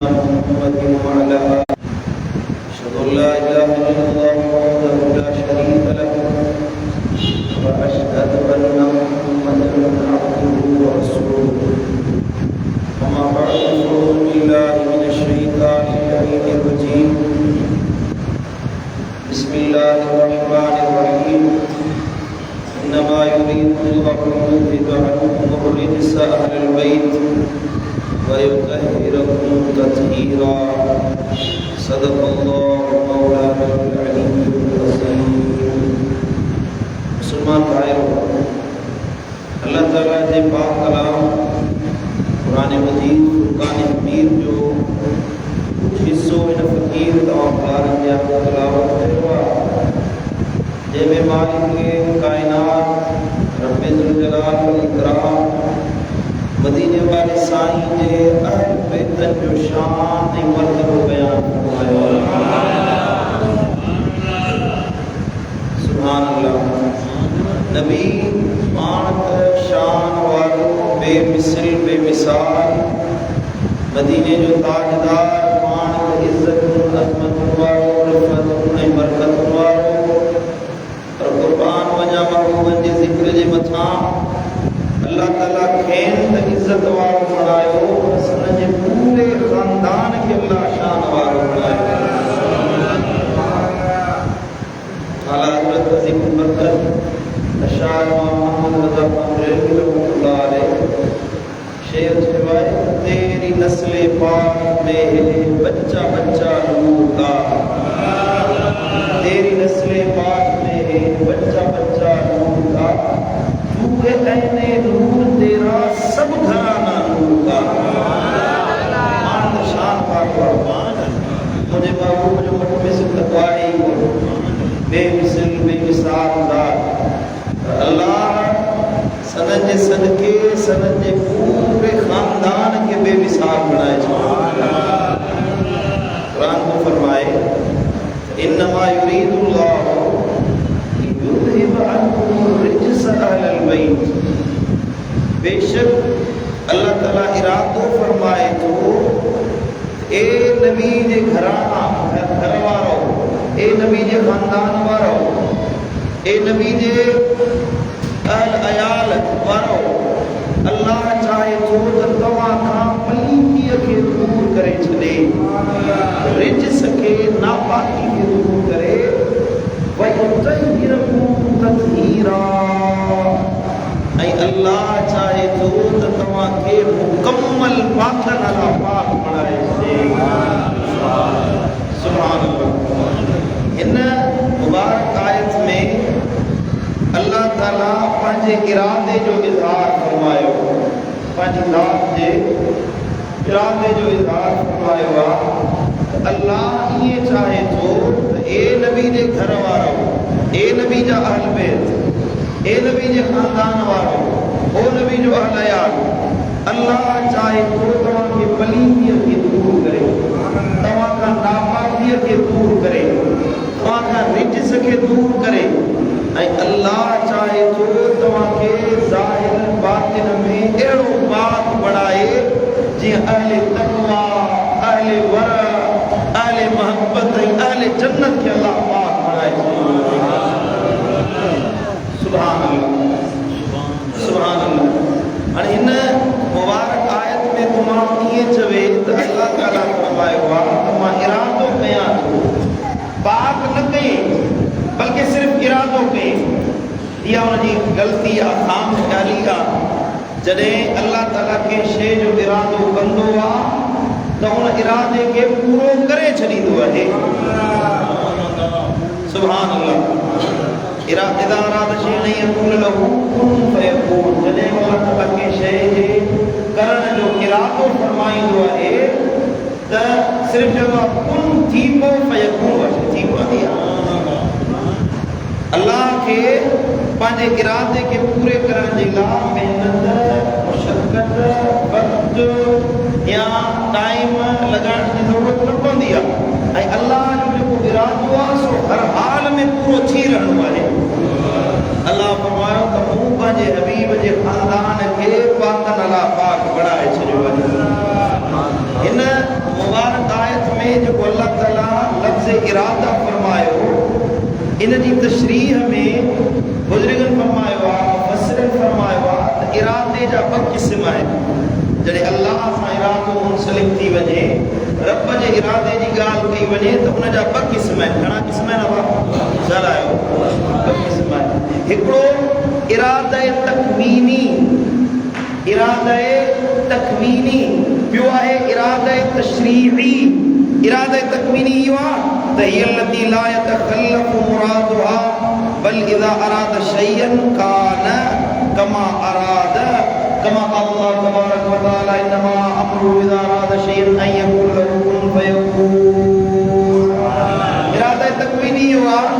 محمد وعلى أشهد أن لا إله إلا الله وحده لا شريك له وأشهد أن محمدا عبده ورسوله أما بعد فأعوذ بالله من الشيطان اللعين الرجيم بسم الله الرحمن الرحيم إنما يريد الله ليذهب عنكم الرجس أهل البيت ويطهركم تطهيرا صدق الله مولانا العلي العظيم मुसलमान भाइयों, अल्लाह ताला के पाक कलाम कुरान मजीद फुरकान हमीद जो कुछ हिस्सों में फकीर तमाम बारह या तलावत हुआ जैसे मालिक के कायनात रब्बे जुल जलाल वल इकराम मदीने वाले साईं जे अहल बैतन जो शान ऐं मर्तबो बयान फरमायो। सुभान अल्लाह। नबी पाण शान वारो बेमिसल बेमिसाल मदीने जो ताजदार पाण इज्जत अज़मत वारो रहमत ऐं बरकत वारो और कुर्बान वञा महबूबन जे ज़िक्र जे मथां अल्लाह ताला खेन त इज्जत वारो बणायो, असन जे पूरे खानदान के अल्लाह शान वारो बणायो। आला हज़रत अज़ीम बरकत अशार मोहम्मद रज़ा बरेलवी रहमतुल्लाह अलैह शेर रिवायत तेरी नस्ल पाक में बच्चा बच्चा नूर का, तेरी नस्ल पाक में बच्चा बच्चा नूर का, तू है ऐने नूर तेरा सब घराना नूर का। मान शान पाक कुर्बान मुझे बाबू जो मुझ में से तकवाई बेमिसल बेमिसाल ज़ात अल्लाह सनद जे सदके सनद जे पूरे खानदान के बेमिसाल बनाए कुरान को फरमाए इन्नमा युरीदुल्लाहु लियुज़हिब अन्कुम रिज्स अहलल बैत। बेशक अल्लाह ताला इरादो फरमाए तो ए नबी जे घराना घर वारो, ए नबी जे खानदान वारो, ए नबी जे अहल अयाल वारो अल्लाह चाहे तो तव्हां खां पलीतीअ खे दूर करे छॾे, रिज्स खे नापाकी खे दूर करे वयुतहिरकुम तत्हीरा। ऐं अल्लाह चाहे तो त तव्हां खे मुकम्मल पाकन अला पाक बणाए छॾे। सुभान अल्लाह। इन मुबारक आयत में अल्लाह ताला पंहिंजे इरादे जो इज़हार फरमायो, पंहिंजी ज़ात जे इरादे जो इज़हार फरमायो आहे। अल्लाह ईअं चाहे थो त ए नबी जे घर वारो, ए नबी जा अहल बैत, ए नबी जे खानदान वारो, ओ नबी जो अहल अयाल, अल्लाह चाहे थो तव्हांखे पलीतीअ खे दूर करे, तव्हां खां नापाकीअ खे दूर करे, तव्हां खां रिज्स खे दूर करे, ऐं अल्लाह चाहे थो तव्हांखे ज़ाहिर बातिन में अहिड़ो पाक बणाए जीअं अहले तक़वा, अहले वर, अहले मोहब्बत ऐं अहले जन्नत खे अल्लाह पाक बणाए छॾियो। सुभान अल्लाह, सुभान अल्लाह। हाणे हिन मुबारक आयत में तो माण्हू ईअं चवे त अल्लाह ताला फरमायो आहे त मां इरादो कयां थो, पाक न कई बल्कि सिर्फ इरादो कई। इहा उनजी ग़लती आहे, खाम ख़्याली आहे। जॾहिं अल्लाह ताला के शइ जो इरादो कंदो आहे त उन इरादे खे पूरो करे छॾींदो आहे। सुभान अल्लाह। इज़ा अरादा शैअन अन यक़ूल लहू कुन फयकून। जॾहिं अल्लाह ताला के शइ जे करण जो इरादो फरमाईंदो आहे त सिर्फ चवंदो आहे कुन थी पओ फयकून, थी पवंदी आहे। अल्लाह के पंहिंजे इरादे के पूरे करण जे लाइ महिनत, मुशक़त, वक़्त या टाइम लॻाइण जी ज़रूरत न पवंदी आहे। ऐं अल्लाह जो जेको इरादो आहे सो हर हाल में पूरो थी रहणो आहे। अल्लाह फरमायो त मूं पंहिंजे हबीब जे खानदान खे पाकन अला पाक बणाए छॾियो आहे। हिन इरादा फरमायो इन जी तशरीह में बुजुर्गन फरमायो मुफस्सिरन फरमायो इरादे जा ॿ क़िस्म आहिनि जॾहिं अल्लाह सां इरादो मुंसलिक थी वञे रब जे इरादे जी ॻाल्हि कई वञे त उन जा ॿ क़िस्म आहिनि घणा क़िस्म आहिनि ॿ क़िस्म आहिनि हिकिड़ो इरादे तकवीनी ॿियो आहे इरादे तशरीही इरादे तकवीनी इहो आहे त हिय लती ला यतखल्लफ़ु मुरादुहा बल इज़ा अराद शैयन कान कमा अराद कमा अल्लाह तबारक व तआला इन्नमा अमरु इज़ा अराद शैयन अन यकुन लहु कुन फयकून इरादे तकवीनी इहो आहे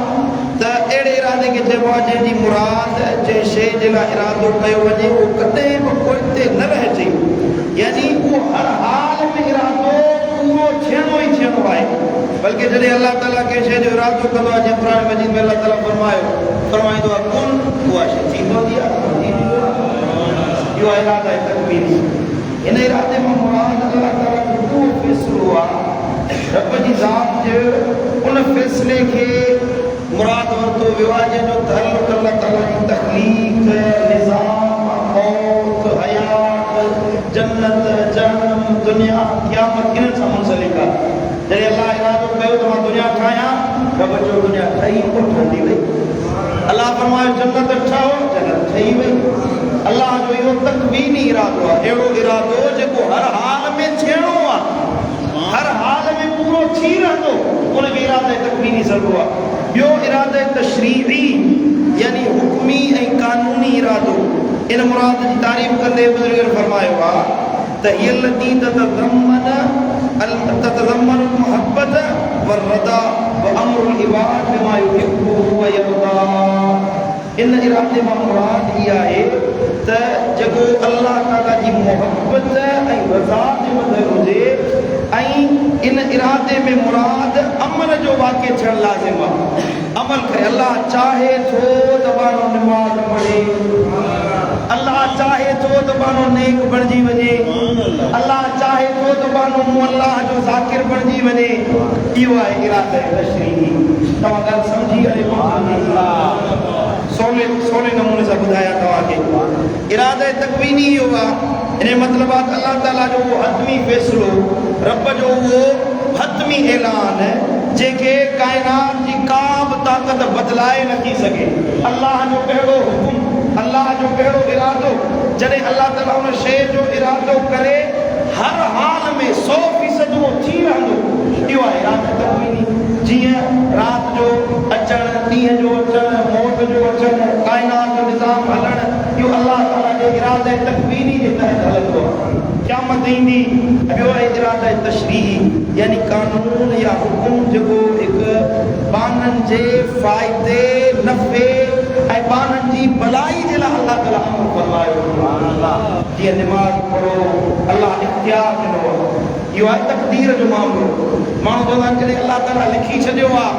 त अहिड़े इरादे खे चइबो आहे जंहिंजी मुराद जंहिं शइ जे लाइ इरादो कयो वञे उहो कॾहिं बि पोइते न रहिजे यानी उहो हर हाल में इरादो पूरो थियणो ई थियणो आहे बल्कि जॾहिं अल्लाह ताला कंहिं शइ जो इरादो कंदो आहे जीअं क़ुरान मजीद में अल्लाह ताला फरमाईंदो आहे कुन उहा शइ थी पवंदी आहे इहो आहे इरादा तकवीनी इन इरादे मां मुराद अल्लाह ताला जो उहो फ़ैसिलो आहे रब जी ज़ात जे उन फ़ैसिले खे मुराद वरितो वियो आहे जंहिंजो तअल्लुक़ अल्लाह ताला जी तख़लीक़ निज़ाम मौत हयात जन्नत जहन्नम दुनिया क़यामत इन्हनि सां मुंसलिक आहे जॾहिं अल्लाह इरादो कयो त मां दुनिया ठाहियां रब जो दुनिया ठही पोइ ठहंदी वई अल्लाह फरमायो जन्नत ठाहो जन्नत ठही वई अल्लाह जो इहो तकवीनी इरादो आहे अहिड़ो इरादो जेको हर हाल में थियणो आहे हर हाल में पूरो थी रहंदो उनखे इरादे तकवीनी चइबो आहे ॿियो इरादे तशरीही यानी हुक्मी ऐं कानूनी इरादो इन मुराद जी तारीफ़ कंदे बुज़ुर्गन फरमायो आहे त हिय लती ततज़म्मनु मुहब्बत वरदा व अमरुल इबाद बिमा युहिब्बु व यरदा इन इरादे मां मुराद इहा आहे त जेको अल्लाह ताला जी मुहब्बत ऐं रज़ा जे मथां हुजे ऐं इन इरादे में मुराद अमल जो वाक़े थियण लाज़िम आहे अमल करे अल्लाह चाहे थो त माण्हू नमाज़ पढ़े अल्लाह चाहे थो त माण्हू नेक बणिजी वञे अल्लाह चाहे थो त माण्हू अल्लाह जो ज़ाकिर बणिजी वञे इहो आहे इरादे तशरीही तव्हां ॻाल्हि सम्झी करे सोने नमूने सां ॿुधायां तव्हांखे इरादे तकवीनी इहो आहे इन मतिलबु आहे अल्लाह ताला जो उहो हतमी फ़ैसिलो रब जो उहो हतमी ऐलान जंहिंखे काइनात जी का बि ताक़त बदिलाए नथी सघे अल्लाह जो कहिड़ो हुकुम अल्लाह जो कहिड़ो इरादो जॾहिं अल्लाह ताला उन शइ जो इरादो करे हर हाल में 100% उहो थी रहंदो इहो आहे इरादो तकवीनी जीअं राति जो अचणु ॾींहं जो अचणु मौत जो अचणु काइनात जो निज़ाम हलणु इहो अल्लाह ताला जे इरादे तकवीनी जे तहत हलंदो आहे क़यामत ईंदी ॿियो आहे इरादे तशरीही यानी कानून या हुकुम जेको हिकु बाननि जे फ़ाइदे नफ़े ऐं बाननि जी भलाई जे लाइ अल्लाह ताला अमर फरमायो जीअं निमाज़ पढ़ो अल्लाह इख्तियार ॾिनो इहो आहे तक़दीर जो मामिलो माण्हू चवंदा आहिनि जॾहिं अल्लाह ताला लिखी छॾियो आहे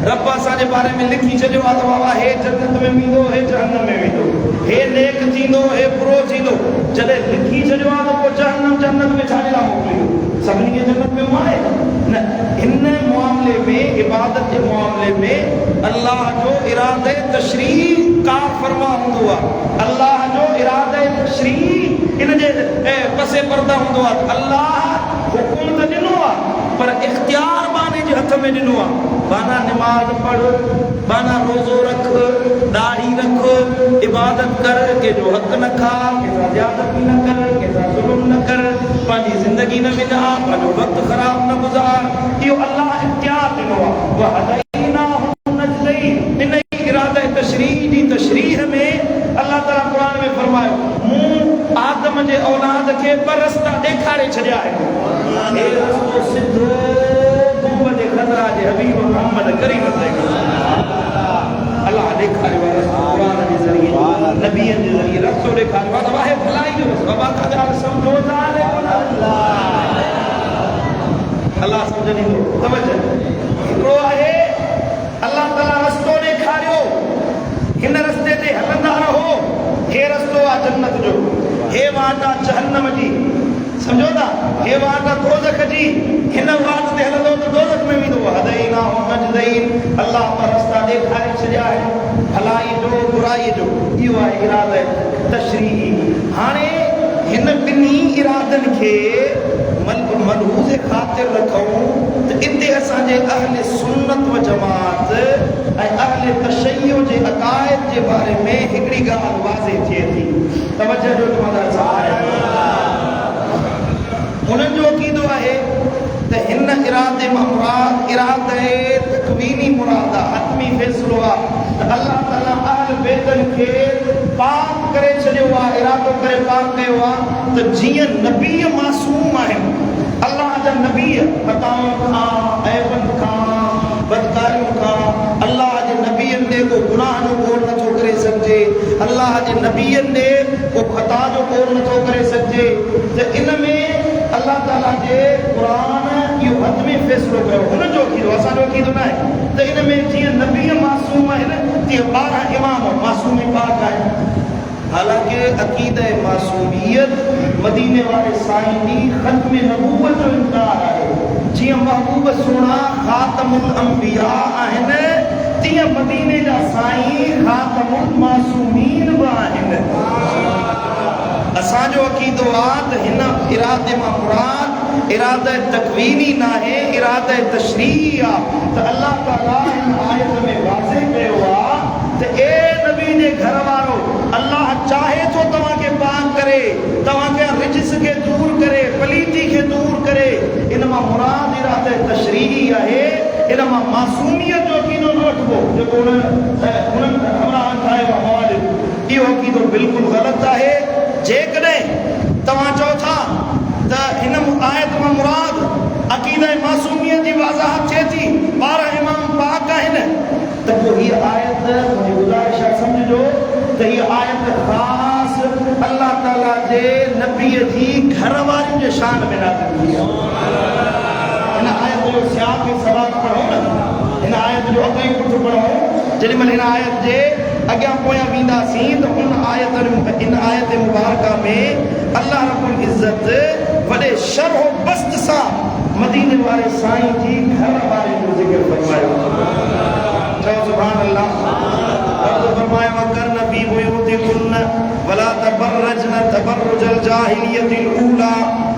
रब असांजे बारे में लिखी छॾियो आहे त बाबा हे जन्नत में वेंदो हे जहन्नम में वेंदो हे नेक थींदो हे बुरो थींदो जॾहिं लिखी छॾियो आहे त पोइ जहन्नम जन्नत में छाजे लाइ मोकिलियो सभिनी खे जन्नत में वणे न हिन मामले में इबादत जे मामले में अल्लाह जो इरादे तशरीह कार फरमा हूंदो आहे अल्लाह जो इरादे तशरीह इन जे पसे पर्दा हूंदो आहे अल्लाह हुकुम त ॾिनो आहे पर इख्तियार बाने जे हथ में ॾिनो आहे बाना निमाज़ पढ़ बाना रोज़ो रख दाढ़ी रख इबादत कर कंहिंजो हक़ न खा कंहिंसां ज़्यादती न कर कंहिंसां ज़ुल्म न कर पंहिंजी ज़िंदगी न विञा पंहिंजो वक़्तु ख़राब न गुज़ार इहो अल्लाह इख्तियार ॾिनो आहे इन इरादे तशरीह जी तशरीह में अल्लाह ताला क़ुरान में फरमायो मूं आदम जे औलाद खे ॿ रस्ता ॾेखारे छॾिया आहिनि हे रस्तो सिधो गुंबद ख़ज़रा जे हबीब मोहम्मद करीम ते अल्लाह ॾेखारियो आहे रस्तो क़ुरान जे ज़रिए नबीअ जे ज़रिए रस्तो ॾेखारियो आहे त आहे भलाई जो बाबा का ॻाल्हि सम्झो था अल्लाह सम्झ ॾींदो तवजो हिकिड़ो आहे अल्लाह ताला रस्तो ॾेखारियो हिन रस्ते ते हलंदा रहो हे रस्तो आहे जन्नत जो हे वाट आहे जहन्नम जी सम्झो था हे वाट आहे दोज़ख जी हिन वाट ते हलंदो त दोज़ख में वेंदो हदैनाहु इहो आहे इरादा तशरीही। हाणे हिन ॿिन्ही इरादनि खे मलहूज़ ख़ातिर रखूं त इते असांजे अहले सुन्नत व जमात ऐं अहले तशय्युअ जे अक़ाइद जे बारे में हिकिड़ी ॻाल्हि वाज़े थिए थी। तवजह जो उन्हनि जो अक़ीदो आहे त हिन इरादे मां मुराद इरादे तकवीनी मुराद आहे, हतमी फ़ैसिलो आहे त अल्लाह ताला अहल बैतनि खे पाक करे छॾियो आहे, इरादो करे पाक कयो आहे त जीअं नबी मासूम आहिनि, अल्लाह जा नबी ख़ताउनि खां, ऐबनि खां, बदकारियुनि खां, अल्लाह जे नबीअनि ॾे को गुनाह जो ॻोल्ह नथो करे सघिजे, अल्लाह जे नबीअनि ॾे को ख़ता जो ॻोल्ह नथो करे सघिजे, त इन में अल्लाह ताला जे क़ुरान इहो हतमी फ़ैसिलो कयो। हुन जो अक़ीदो असांजो अक़ीदो न आहे त इन में जीअं नबी मासूम आहिनि तीअं 12 इमाम मासूम पाक आहिनि। हालांकि अक़ीदा मासूमियत मदीने वारे साईं जी ख़त्म नबूवत जो इनकार आहे। जीअं महबूब सुहिणा ख़ातमुल अंबिया आहिनि तीअं मदीने जा साईं ख़ातमुल मासूमीन बि आहिनि। असांजो अक़ीदो आहे त हिन इरादे मां मुराद इरादा तकवीनी न आहे, इरादा तशरीही आहे। त अल्लाह ताला हिन आयत में वाज़े कयो आहे त ए नबी जे घर वारो, अल्लाह चाहे तो तव्हांखे पाक करे, तव्हांखे रिजिस खे दूर करे, पलीती खे दूर करे। इन मां मुराद इरादा तशरीही आहे, इन मां मासूमियत जो अक़ीदो न वठिबो जेको उन्हनि हमराहनि ठाहियो आहे मवालिद। इहो अक़ीदो बिल्कुलु ग़लति आहे। जेकॾहिं तव्हां चओ था त हिन आयत मां मुराद अक़ीदा मासूमियत जी वज़ाहत थिए थी, 12 इमाम पाक आहिनि, त पोइ हीअ आयत मुंहिंजी गुज़ारिश आहे सम्झो त हीअ आयत ख़ासि अल्लाह ताला जे नबीअ जी घरवारियुनि जे शान में नाज़िल थी आहे। हिन आयत जो सियाक़ सवाल पढ़ो न, हिन आयत जो अॻु ई पुठि पढ़ो, जेॾीमहिल हिन आयत जे अॻियां पोयां वेंदासीं त उन इन आयत मुबारका में अल्लाह रब्बुल इज़्ज़त वॾे शरह बस्त सां मदीने वारे साईं जी घर वारे जो ज़िक्र फरमायो। चओ सुभान अल्लाह। रब फरमायो वकरन फी बुयूतिकुन्न वला तबरजन तबरुजल जाहिलियतिल ऊला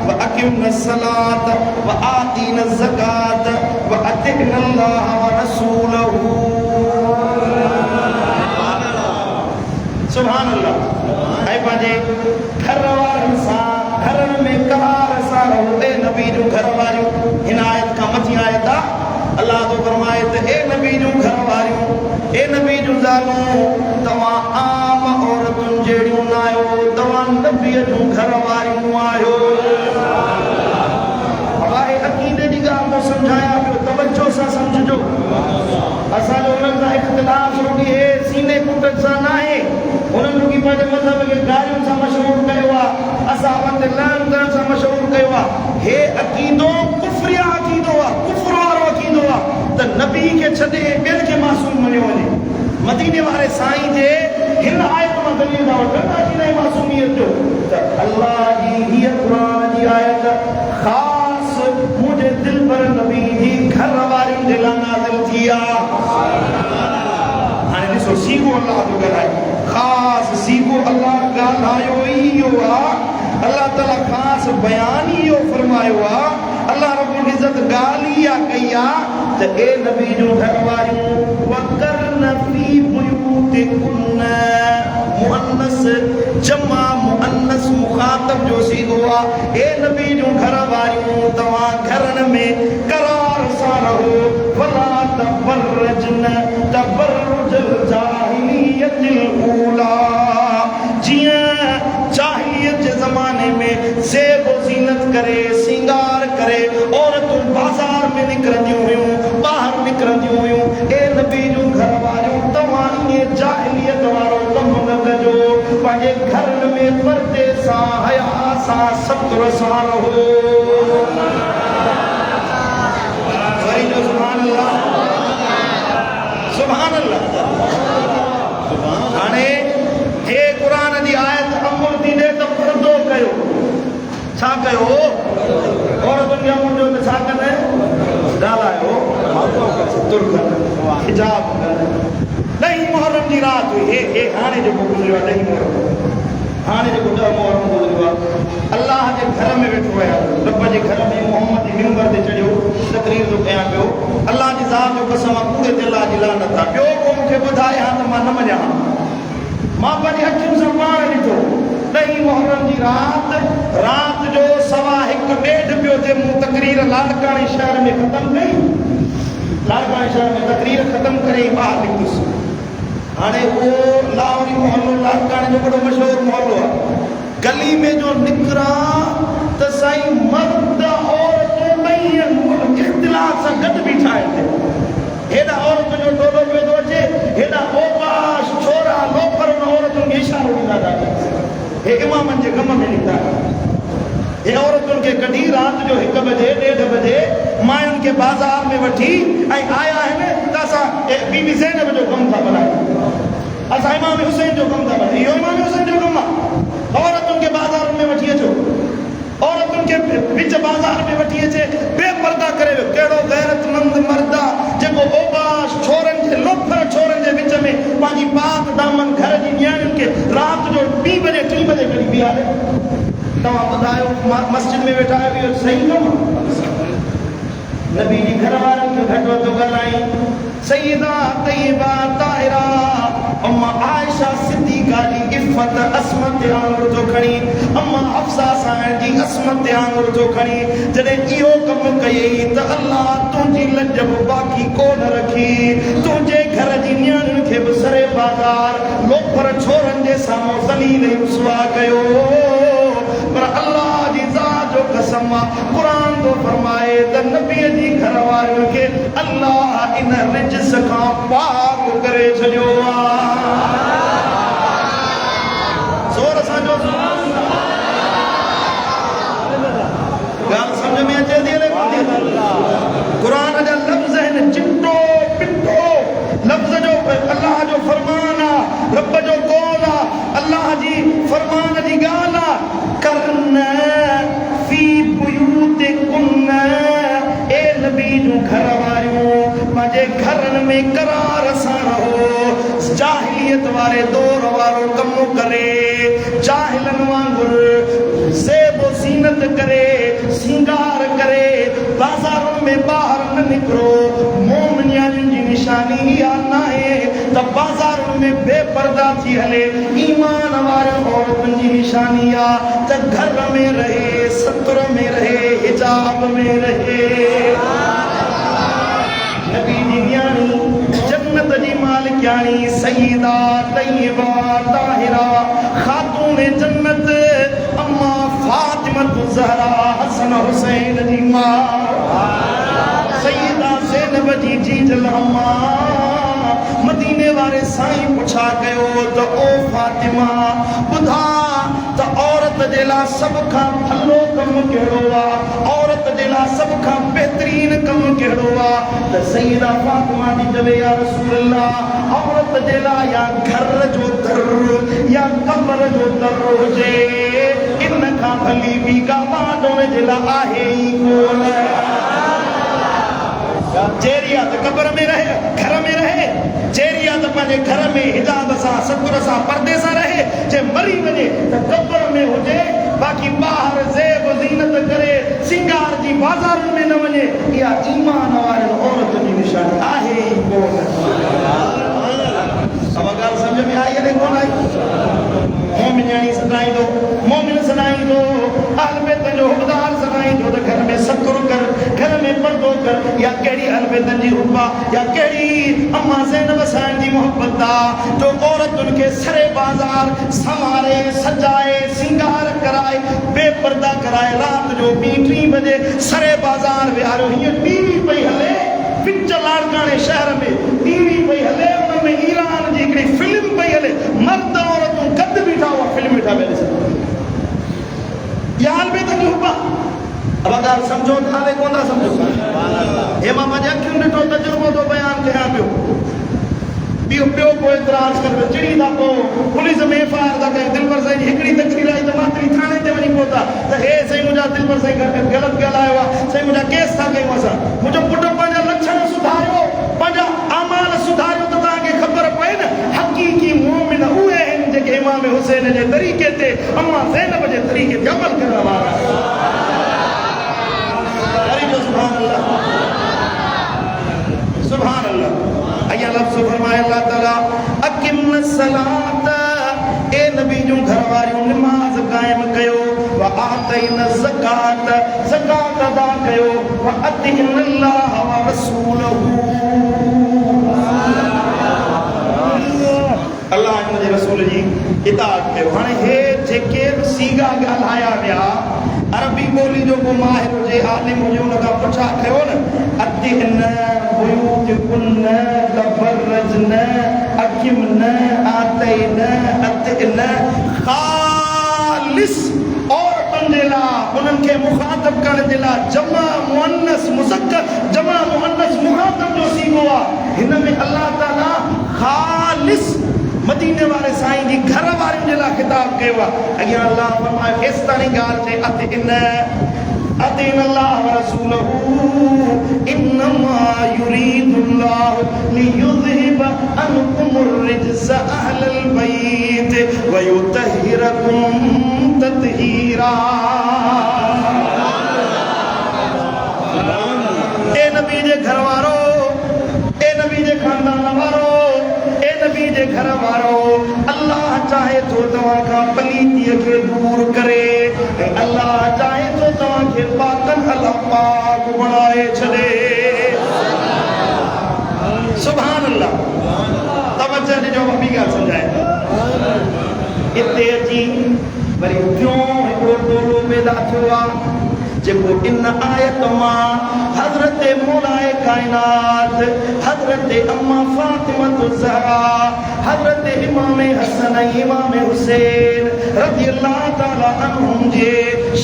व अकिमन सलात व आतीन ज़कात व अतिअना अल्लाह व रसूलहू। सुभान अल्लाह। ऐं पंहिंजे घर वारनि सां घरनि में करार सां रहो। ए नबी जूं घर वारियूं, हिन आयत खां मथी आयत आहे। अल्लाह तो फरमाए त ए नबी जूं घर वारियूं, ए नबी जूं ज़ालूं, तव्हां आम औरतुनि जहिड़ियूं न आहियो, तव्हां नबीअ जूं घर वारियूं आहियो। हवाए अक़ीदे जी ॻाल्हि थो सम्झायां पियो, तवजो सां सम्झिजो। असांजो उन्हनि सां इख़्तिलाफ़ रुॻी हे सीने कुटनि सां न आहे। उन्हनि रुॻी पंहिंजे मज़हब खे गारियुनि सां मशहूरु कयो आहे, असां ते लहन करण सां मशहूरु कयो आहे। हे अक़ीदो कुफ़्रिया अक़ीदो आहे, कुफ़्र वारो अक़ीदो आहे त नबी खे छॾे ॿियनि खे मासूम मञियो वञे। मदीने वारे साईं जे हिन आयत मां दलील था वठनि अक़ीदा मासूमियत जो त अल्लाह जी हीअ क़ुरान जी आयत ख़ासि मुंहिंजे दिल पर नबी जी घर वारियुनि जे लाइ नाज़िल थी आहे। हाणे ॾिसो सीगो अल्लाह जो ॻाल्हाए, ख़ासि सीगो अल्लाह ॻाल्हायो इहो आहे। अल्लाह ताला ख़ासि बयान इहो फरमायो आहे। अल्लाह रब्बुल इज़्ज़त ॻाल्हि इहा कई आहे त ए नबी जूं घर वारियूं वकरन फी बुयूतिकुन्न, मुअन्नस जमा मुअन्नस मुखातब जो सीगो आहे। ए नबी जूं घर वारियूं, तव्हां घरनि में करार सां रहो। वला तबरजन तबरुजल जाहिलियतिल ऊला, जीअं जाहिलियत जे ज़माने में ज़ेब ज़ीनत करे सिंगार करे औरतूं बाज़ार में निकिरंदियूं हुयूं, ॿाहिरि निकिरंदियूं हुयूं। ए नबी जूं घर वारियूं, तव्हां ईअं जाहिलियत वारो कमु न कजो। पंहिंजे घरनि में पर्दे सां, हया सां, सत्र सां रहो। सुभान अल्लाह, सुभान अल्लाह। हाणे हे क़ुरान जी आयत अमर थी ॾे त पर्दो कयो। छा कयो? औरतुनि खे अमर ॾियो त छा कनि? ॻाल्हायो, तुर कनि, हिजाब कनि। ॾहीं मुहर्रम जी रात तो हे हाणे जो गुज़रियो आहे ॾही मोहरम हाणे जो 10 मोहरम गुज़रियो आहे अल्लाह जे घर में वेठो आहियां रब जे घर में मोहम्मद जी मिंबर ते चढ़ियो तकरीर जो कयां पियो अल्लाह जी ज़ात जो कसम आहे पूरे दिल जी लानत आहे ॿियो को मूंखे ॿुधाए हा त मां न मञां मां पंहिंजी अखियुनि सां पाण ॾिठो 10 मोहरम जी रात जो 1:15 पियो थिए मूं तकरीर लाड़काणी शहर में ख़त्म कई लाड़काणी शहर में तकरीर ख़त्म करे ॿाहिरि निकितुसि हाणे उहो लाहौरी मोहल्लो लाड़काणे जो बड़ो मशहूरु मोहल्लो आहे गली में जो निकिरा त साईं मर्द औरतूं ॿई इख़्तिलाफ़ सां गॾु बीठा आहिनि हेॾा औरतुनि जो टोलो पियो थो अचे हेॾा ओबाश छोरा लोफर उन औरतुनि खे इशारो ॾींदा था हे इमामनि जे कम में निकिता हे औरतुनि खे कढी राति जो 1 बजे 1:30 बजे मायुनि खे बाज़ार में वठी ऐं आया आहिनि त असां बीबी ज़ैनब जो कमु था बनायूं असां इमाम हुसैन जो कमु था बनायूं इहो इमाम हुसैन जो कमु आहे औरतुनि खे बाज़ार में वठी अचो औरतुनि खे विच बाज़ार में वठी अचे बेपर्दा करे वियो कहिड़ो गैरतमंद मर्द आहे जेको ओबाश छोरनि जे लोफर छोरनि जे विच में पंहिंजी पाक दामन घर जी नियाणियुनि खे राति जो 2 बजे 3 बजे खणी बीहारे तव्हां ॿुधायो मस्जिद में वेठा आहियो इहो सही कमु नबी जी घर वारनि खे घटि वधि ॻाल्हाई सईदा तय्यबा ताहिरा अम्मा आयशा सिद्दीक़ा जी इफ़त असमत आंगुर थो खणी अम्मा हफ्सा साहिब जी असमत आंगुर थो खणी जॾहिं इहो कमु कयई त अल्लाह तुंहिंजी लज बि बाक़ी कोन रखी तुंहिंजे घर जी नियाणियुनि खे बि सरे बाज़ार लोफर छोरनि जे साम्हूं ज़लील रुसवा कयो पर अल्लाह जी ज़ात जो कसम आहे क़ुरान थो फरमाए त नबीअ जी घर वारनि खे अल्लाह इन रिजस खां पाक करे छॾियो आहे ज़ोर सां जो ॻाल्हि सम्झ में अचे थी अलाए कोन थी क़ुरान जा लफ़्ज़ आहिनि चिटो पिटो लफ़्ज़ जो अल्लाह जो फरमान आहे रब जो कौल आहे अल्लाह जी फरमान जी ॻाल्हि आहे करन फी बुयूतिकुन ए नबी जो घर वारियूं पंहिंजे घरनि में करार सां रहो जाहिलियत वारे दौर वारो कमु करे जाहिलनि वांगुरु ज़ेबो ज़ीनत करे सिंगार करे बाज़ारुनि में ॿाहिरि न निकिरो मोमिनियानि जी निशानी इहा नाहे त बाज़ारुनि में बेपर्दा थी हले ईमान वारनि औरतुनि जी निशानी आहे त घर में रहे सतुर में रहे हिजाब में रहे नबी जी नियाणी जन्नत जी मालिकाणी सईदा तय्यबा ताहिरा खातून जन्नत अम्मा फातिमा ज़हरा हसन हुसैन जी मां सईदा ज़ैनब जी जीजल अम्मा मदीने वारे साईं पुछा कयो त ओ फातिमा ॿुधा त औरत जे लाइ सभ खां भलो कमु कहिड़ो आहे औरत जे लाइ सभ खां बहितरीन कमु कहिड़ो आहे त सईदा फातिमा जी चवे या रसूल अल्लाह औरत जे लाइ या घर जो दर या कबर जो दर हुजे इन खां भली ॿी का बात हुन जे लाइ आहे ई कोन चेरिया त कबर में रहे घर में रहे चेरिया त पंहिंजे घर में हिजाब सां सतुर सां पर्दे सां रहे जे मरी वञे त कबर में हुजे बाक़ी ॿाहिरि ज़ेब ज़ीनत करे सिंगार जी बाज़ारुनि में न वञे इहा ईमान वारनि औरतुनि जी निशानी आहे ई कोन अब ॻाल्हि सम्झ में आई अने कोन आई मोमिनियाणी सदाईंदो मोमिन सदाईंदो अहल बैत जो हुबदार सदाईंदो त घर में सतुर कर घर में पर्दो कर या कहिड़ी अहल बैत जी हुबा या कहिड़ी अम्मा ज़ैनब साहिब जी मोहब्बत आहे जो औरतुनि खे सरे बाज़ार संवारे सजाए सिंगार कराए बेपर्दा कराए राति जो 2-3 बजे सरे बाज़ार विहारियो हीअं टीवी पई हले विच लाड़काणे शहर में टीवी पई हले उन में ईरान जी हिकिड़ी फिल्म पई हले मर्द औरतूं गॾु बीठा हुआ फिल्म वेठा पिया ॾिसनि इहा हाल में त हुबा अब ॻाल्हि सम्झो था कोन था सम्झो हे मां पंहिंजी अखियुनि ॾिठो तजुर्बो थो बयानु कयां पियो ॿियो को एतिराज़ कर चिड़ी था पोइ पुलिस में एफआईआर था कयूं दिलबर साईं जी हिकिड़ी तकरीर आई त मातरी थाणे ते वञी पहुता त हे साईं मुंहिंजा दिलबर साईं ग़लति ॻाल्हायो आहे साईं मुंहिंजा केस था कयूं असां मुंहिंजो पुटु पंहिंजा लक्षण सुधारियो पंहिंजा अमाल सुधारियो त तव्हांखे ख़बर पए न हक़ीक़ी सलात ए नबी जो घर वारियों नमाज कायम कयो व आतैन ज़कात ज़कात अदा कयो व अतिअल्लाह व रसूलहू अल्लाह मुझे रसूल जी इताअत कयो। हाणे हे जेके सीगा ॻाल्हाया विया अरबी ॿोली जो को माहिर हुजे आलिम हुजे उन खां पुछा कयो न अतिन बुयूतकुन तबरजन अकिमन आतैन अतिन खालिस औरतुनि जे लाइ उन्हनि खे मुखातब करण जे लाइ जमा मुअन्नस मुज़क्कर जमा मुअन्नस मुखातब जो सीगो आहे हिन में अल्लाह ताला खालिस मदीने वाले साईं जी घर वारनि जे लाइ ख़िताब कयो आहे। अॻियां अल्लाह फरमायो एसि ताईं ॻाल्हि चए अतिन अल्लाह व रसूलहू इन्नमा युरीदुल्लाहु लियुज़हिब अन्कुमुर रिज्स अहलल बैत व युतहिरकुम तत्हीरा। ए नबी जे घर वारो ए नबी जे खानदान वारो जे घर वारो अल्लाह चाहे तो तव्हां खां पलीतीअ खे दूर करे अल्लाह चाहे तो तव्हां खे पाकन अल्लाह पाक बणाए छॾे। सुभान अल्लाह। तवज्जो ॾिजो ॿी ॻाल्हि सम्झाए हिते अची वरी ॿियो हिकिड़ो टोलो पैदा थियो आहे जेको इन आयत मां हज़रत मौलाए कायनात हज़रत अम्मा फातिमा ज़हरा हज़रत इमाम हसन इमाम हुसैन रज़ी अल्लाह ताला अन्हुम जे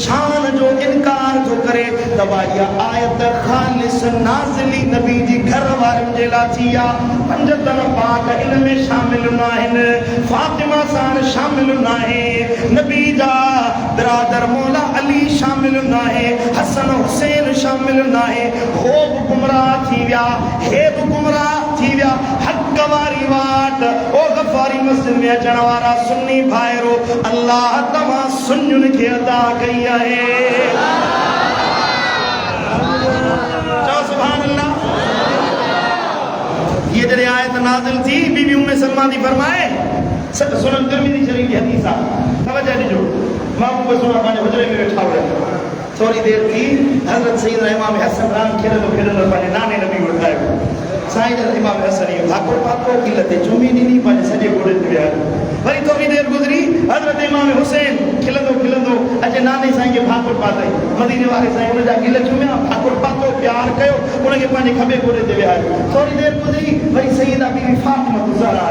शान जो इनकार थो करे त इहा आयत ख़ालिस नाज़िली नबी जी घर वारनि जे लाइ थी आहे। पंज तन पाक इन में शामिल न आहिनि फातिमा सां शामिल न आहे नबी जा बिरादर मौला अली शामिल न आहे हसन हुसैन शामिल न आहे हो बि गुमराह थी विया हे बि गुमराह थी विया हक़ वारी वाट ओ गफ़ारी मस्जिद में अचण वारा सुन्नी भाइरो अल्लाह तव्हां सुन्नियुनि खे अदा कई आहे। चओ सुभान अल्लाह। ये जॾहिं आयत नाज़िल थी बीबी उम्मे सलमा थी फरमाए सुनन तिरमिज़ी शरीफ़ जी हदीस आहे तवज्जो ॾिजो मां बि सुना पंहिंजे हुजरे में वेठा हुआ थोड़ी देर थी हज़रत सैयदना इमाम हसन राम खेॾंदो खेॾंदो पंहिंजे नाने नबी ॿुधायो साईं जन इमाम हसन इहो भाकुर पातो गिल ते चुमी ॾिनी पंहिंजे सॼे घोड़े ते विया वरी थोड़ी देर गुज़री हज़रत इमाम हुसैन खिलंदो खिलंदो अचे नाने साईं खे भाकुर पातई मदीने वारे साईं उन जा गिल चुमिया भाकुर पातो प्यार कयो उनखे पंहिंजे खॿे घोड़े ते विहारियो थोड़ी देर गुज़री वरी सैयदा बीबी फातिमा ज़हरा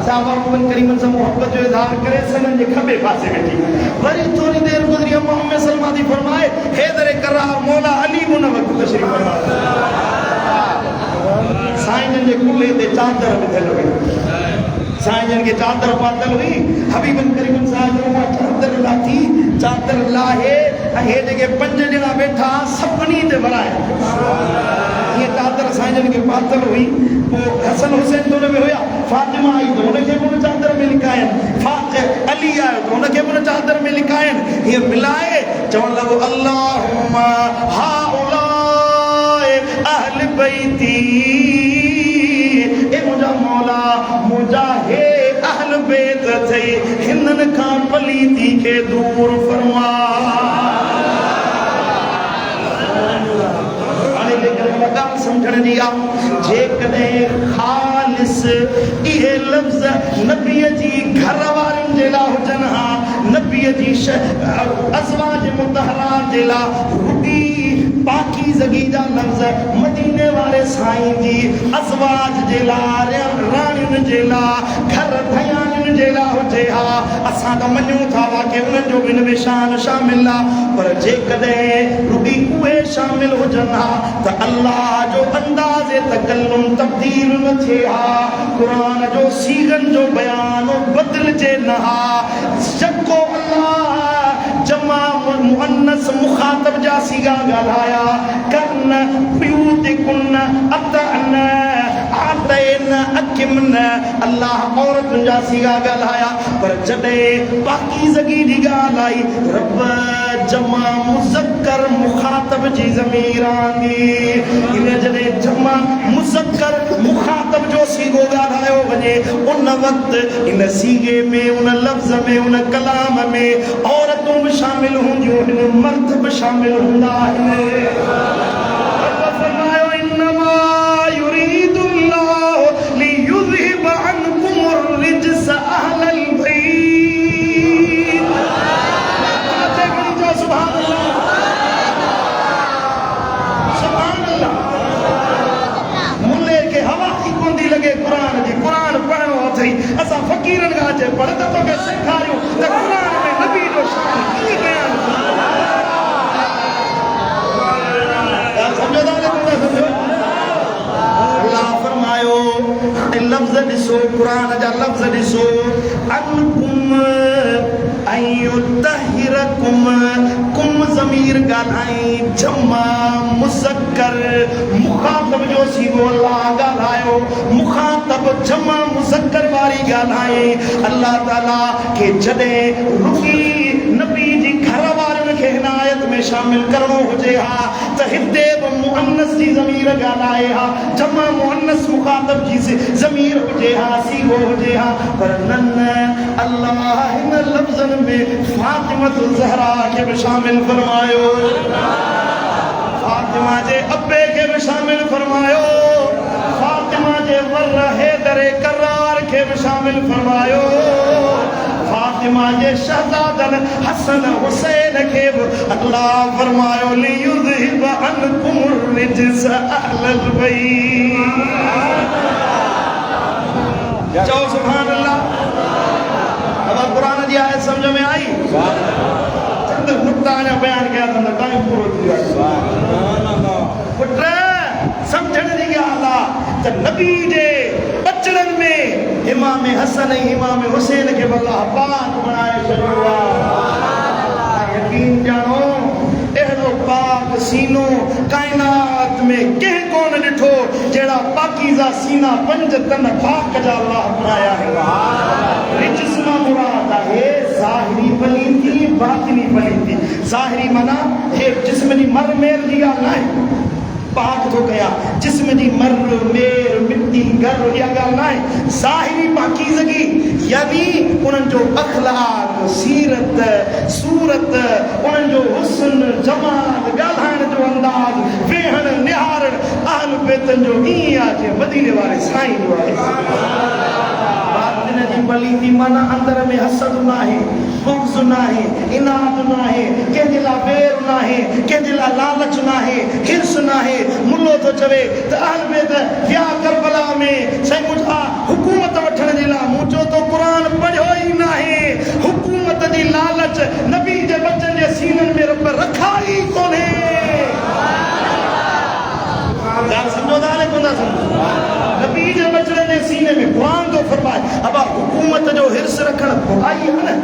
साहबा मुहम्मद करीम सां मोहब्बत जो इज़हार करे सनन जे खॿे पासे वेठी वरी थोड़ी देर गुज़री अम्मा उम्मे सलमा थी फरमाए हैदर करार मौला अली उन वक़्तु तशरीफ़ फरमाए साईं जन जे कुल्हे ते चादर विधल हुई साईं जन खे चादर पातल हुई हबीबन करीम साहिब चादर लाथी चादर लाहे ऐं हे जेके पंज ॼणा वेठा सभिनी ते वराए ये चादर साईं जन खे पातल हुई पोइ हसन हुसैन तो में हुया फातिमा आई तो उनखे बि उन चादर में लिकायनि अली आयो तो उनखे बि उन चादर में लिकायनि हीअ मिलाए चवण लॻो अल्लाहुम्मा हाउलाए अहल बैती ए मुंहिंजा मौला मुंहिंजा हे अहल बैत अथई हिननि खां पलीती खे दूर फरमा। समझण जी आहे जेकॾहिं ख़ालिस इहे लफ़्ज़ नबीअ जी घर वारनि जे लाइ हुजनि हा नबीअ जी अज़वाज मुतहरा जे लाइ रुॻी पाकीज़गी जा लफ़्ज़ मदीने वारे साईं जी अज़वाज जे लाइ राणियुनि जे लाइ घर धयानियुनि जे लाइ हुजे हा असां त मञूं था वाक़ई उन्हनि जो बि हिन में शान शामिल आहे पर जेकॾहिं रुॻी उहे शामिल हुजनि हा त अल्लाह जो अंदाज़ तकल्लुम तब्दील न थिए हा क़ुरान जो सीगन जो बयान बदिलजे न हा जको अल्लाह जमा मुअन्नस मुखातब जा सीगा ॻाल्हाया करन ब्यूतिकुन अतन आतैन अकिमन अल्लाह औरतुनि जा सीगा ॻाल्हाया पर जॾहिं पाकीज़गी जी ॻाल्हि आई रब जमा मुज़क्कर मुखातब जी ज़मीर आंदी इन जॾहिं जमा जमा मुज़क्कर मुखातब जो सीगो ॻाल्हायो वञे उन वक़्तु इन सीगे में उन लफ़्ज़ में उन कलाम में औरतूं बि शामिल हूंदियूं आहिनि मर्द बि शामिल हूंदा आहिनि फरमायो इन्नमा युरीदुल्लाहु लियुज़हिब अन्कुमुर रिज्स अहलल बैत सुभान अल्लाह सुभान अल्लाह मुल्ले के हवा की कोंदी लगे कुरान जी कुरान पढ़ो अथई असा फकीरन का जे पढ़ त तो के सिखारियो त कुरान में नबी जो शान की बयान समझो दाले को समझो अल्लाह फरमायो लफ्ज़ ॾिसो कुरान जा लफ्ज़ ॾिसो अन्कुम अयुतहिरकुम कुम ज़मीर ॻाल्हाई जमा मुज़क्कर मुखातब जो सीगो अल्लाह ॻाल्हायो मुखातब जमा मुज़क्कर वारी ॻाल्हाई अल्लाह ताला के जॾहिं रुकी नबी जी घर वारनि खे हिन आयत में शामिल करणो हुजे हा त हिते बि मुअन्नस जी ज़मीर ॻाल्हाए हा जमा मुअन्नस मुखातब जी ज़मीर हुजे हा सीगो हुजे हा पर न अल्लाह हिन लफ़्ज़नि में फातिमतुल ज़हरा खे बि शामिल फरमायो फातिमा जे अब्बे खे बि शामिल फरमायो फातिमा जे वर हैदर करार खे बि शामिल फरमायो फातिमा जे शहजादन हसन हुसैन खे बि अल्लाह फरमायो लियुज़हिब अन्कुमुर रिज्स अहलल बैत चओ सुभान अल्लाह अब कुरान जी आयत समझ में आई चंद नुक्ता ने बयान किया था टाइम पूरो थी वियो पुट समझण जी ॻाल्हि आहे त नबी जे बचड़नि में इमाम हसन ऐं इमाम हुसैन खे अल्लाह पाक बणाए छॾियो आहे यकीन ॼाणो अहिड़ो पाक सीनो काइनात में कंहिं कोन ॾिठो जहिड़ा पाकीज़ा सीना पंज तन पाक जा अल्लाह बणाया आहिनि जिस्म मुराद आहे ज़ाहिरी पलीती बातिनी पलीती ज़ाहिरी माना हे जिस्म जी मर मेर जी ॻाल्हि नाहे पाक थो कयां जिस्म जी मर मेर मिट्टी गर इहा ॻाल्हि नाहे ज़ाहिरी पाकीज़गी यानी उन्हनि जो अखलाक सीरत सूरत उन्हनि जो हुस्न जमाल ॻाल्हाइण जो अंदाज़ वेहण निहारण अहल बैतन जो ईअं आहे जीअं मदीने वारे साईं जो आहे पलीती माना अंदर में हसद नाहे बुग़्ज़ नाहे इनाद नाहे कंहिंजे लाइ वेर नाहे कंहिंजे लाइ लालच नाहे हिर्स नाहे मुल्लो थो चवे त अहल बैत विया करबला में साईं मुंहिंजा हुकूमत वठण जे लाइ मूं चयो तो क़ुरान पढ़ियो ई नाहे हुकूमत जी लालच नबी जे बचन जे सीननि में रब रखा ई कोन्हे समझो था कोन समझो नबी जे बचड़े जे सीने में कुरान तो फरमाए अब हुकूमत जो हिर्स रखण बुराई है न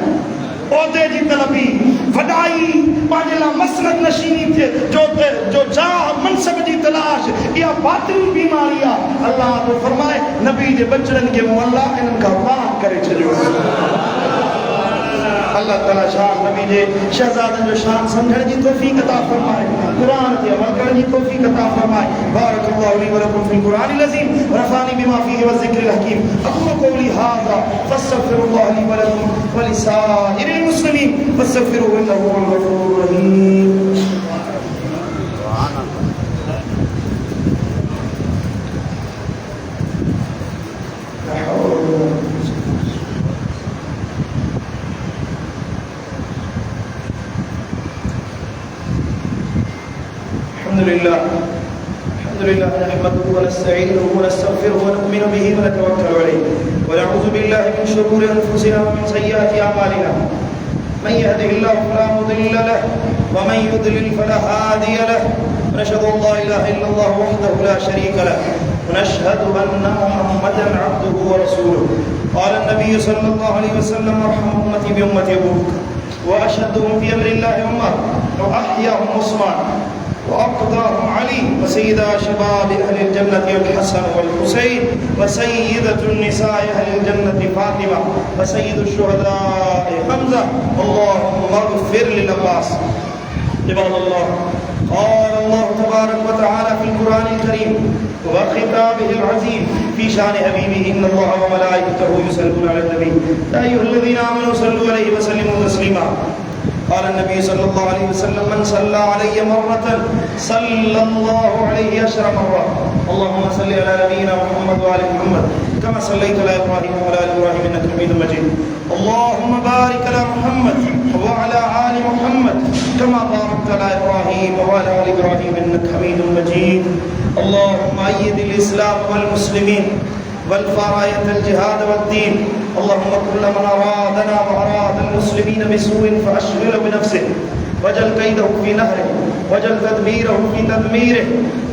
ओदे जी तलबी वडाई पांजे ला मसलक नशीनी थे जो जाह मनसब जी तलाश या बातिनी बीमारी है अल्लाह तो फरमाए नबी जे बचड़न के मोहल्ला इनन का पाक करे छड़ियो अल्लाह ताला शान नबी जे शहजादन जो शान समझण जी तौफीक अता फरमाए कुरान ते अमल करण जी तौफीक अता फरमाए बारकल्लाहु ली व लकुम फिल कुरानिल अज़ीम व रफ़ानी बिमा फीहि व ज़िक्रिल हकीम अक़ूलु क़ौली हाज़ा फस्तग़फिरुल्लाह ली व लकुम व लिसाइरिल मुस्लिमीन फस्तग़फिरूहु इन्नहु हुवल गफ़ूरुर रहीम الحمد لله نحمده ونستعينه ونستغفره ونؤمن به ونتوكل عليه ونعوذ بالله من شرور انفسنا ومن سيئات اعمالنا من يهده الله فلا مضل له ومن يضلل فلا هادي له ونشهد ان لا اله الا الله وحده لا شريك له ونشهد ان محمدا عبده ورسوله قال النبي صلى الله عليه وسلم ارحم امتي بامتي ابو بكر واشهدهم في امر الله عمر واحياهم عثمان وأقضاهم علي وسيدا شباب أهل الجنة الحسن والحسين وسيدة النساء أهل الجنة فاطمة وسيد الشهداء حمزة اللهم اغفر للعباس عباد الله قال الله تبارك وتعالى في القرآن الكريم وخطابه العظيم في شان حبيبه إن الله وملائكته يصلون على النبي يا أيها الذين آمنوا صلوا عليه وسلموا تسليما. قال النبي صلى الله عليه وسلم من صلى علي مرة صلى الله عليه 10 مرات. اللهم صل على نبينا محمد وآل محمد كما صليت على إبراهيم وعلى آل إبراهيم إنك حميد مجيد. اللهم بارك على محمد وعلى آل محمد كما باركت على إبراهيم وعلى آل إبراهيم إنك حميد مجيد. اللهم أيد الإسلام والمسلمين والفراية الجهاد والدين. اللهم كل من أرادنا وأراد المسلمين بسوء فأشغله بنفسه وجل كيده في نهره وجل تدبيره في تدميره.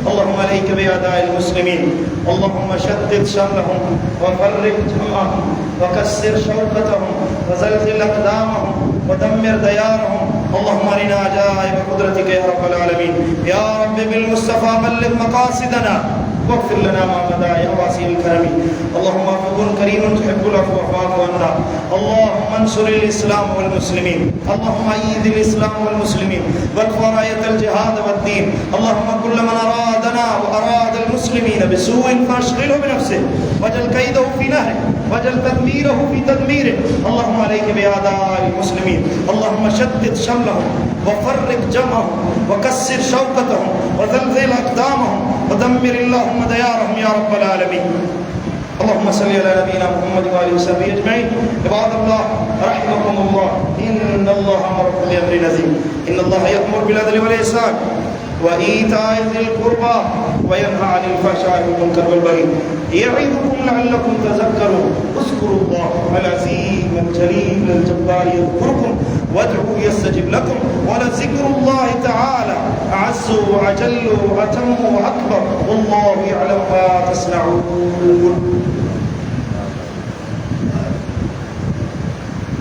اللهم عليك بأعداء المسلمين. اللهم شتت شملهم وفرق جمعهم وكسر شوكتهم وزلزل أقدامهم ودمر ديارهم. اللهم أرنا عجائب قدرتك يا رب العالمين. يا رب بالمصطفى بلغ مقاصدنا واغفر لنا ما مضى يا واسع الكرم. اللهم عفو كريم تحب العفو فاعف عنا. اللهم انصر الاسلام والمسلمين. اللهم ايد الاسلام والمسلمين والفراية الجهاد والدين. اللهم كل من ارادنا واراد المسلمين بسوء فاشغله بنفسه وجل كيده في نهره وجل تدميره في تدميره. اللهم عليك باعداء المسلمين. اللهم شتت شملهم وفرق جمعهم وكسر شوكتهم وزلزل اقدامهم ودمر اللهم ديارهم يا رب العالمين. اللهم صل على نبينا محمد وآله وصحبه أجمعين. عباد الله رحمكم الله إن الله أمركم بأمر عظيم. إن الله يأمر بالعدل والإحسان وإيتاء ذي القربى وينهى عن الفحشاء والمنكر والبغي يعظكم لعلكم تذكرون. اذكروا الله العظيم الجليل الجبار يذكركم وادعوه يستجب لكم ولذكر الله تعالى أعز وأجل وأتم وأكبر والله يعلم ما تصنعون.